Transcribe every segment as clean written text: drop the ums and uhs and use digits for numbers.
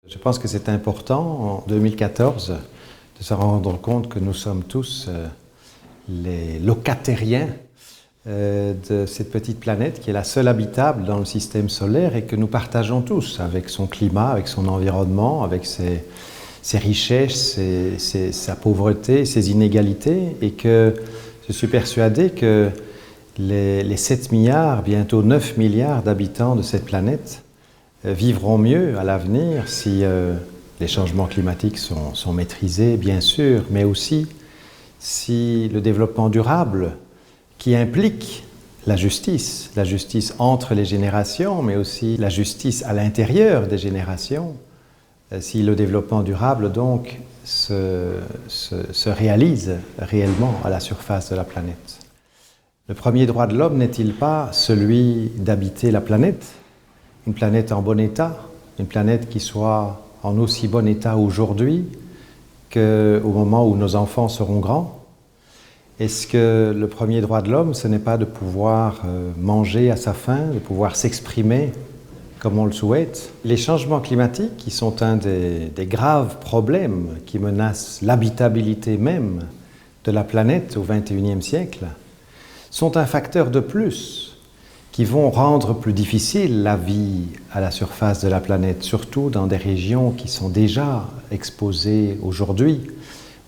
Je pense que c'est important, en 2014, de se rendre compte que nous sommes tous les locatériens de cette petite planète qui est la seule habitable dans le système solaire et que nous partageons tous avec son climat, avec son environnement, avec ses richesses, sa pauvreté, ses inégalités, et que je suis persuadé que les 7 milliards, bientôt 9 milliards d'habitants de cette planète vivront mieux à l'avenir si les changements climatiques sont maîtrisés, bien sûr, mais aussi si le développement durable, qui implique la justice entre les générations, mais aussi la justice à l'intérieur des générations, si le développement durable donc se réalise réellement à la surface de la planète. Le premier droit de l'homme n'est-il pas celui d'habiter la planète, une planète en bon état, une planète qui soit en aussi bon état aujourd'hui qu'au moment où nos enfants seront grands? Est-ce que le premier droit de l'homme, ce n'est pas de pouvoir manger à sa faim, de pouvoir s'exprimer comme on le souhaite? Les changements climatiques, qui sont un des graves problèmes qui menacent l'habitabilité même de la planète au XXIe siècle, sont un facteur de plus qui vont rendre plus difficile la vie à la surface de la planète, surtout dans des régions qui sont déjà exposées aujourd'hui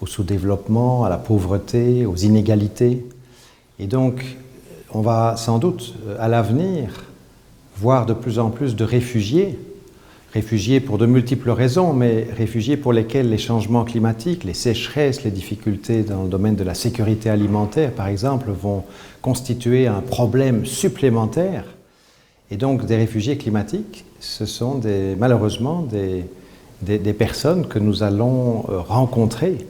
au sous-développement, à la pauvreté, aux inégalités. Et donc, on va sans doute, à l'avenir, voir de plus en plus de réfugiés pour de multiples raisons, mais réfugiés pour lesquels les changements climatiques, les sécheresses, les difficultés dans le domaine de la sécurité alimentaire, par exemple, vont constituer un problème supplémentaire. Et donc, des réfugiés climatiques, ce sont malheureusement des personnes que nous allons rencontrer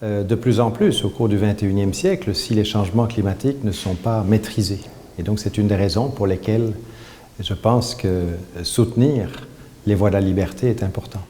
de plus en plus au cours du XXIe siècle si les changements climatiques ne sont pas maîtrisés. Et donc, c'est une des raisons pour lesquelles je pense que soutenir les voies de la liberté est important.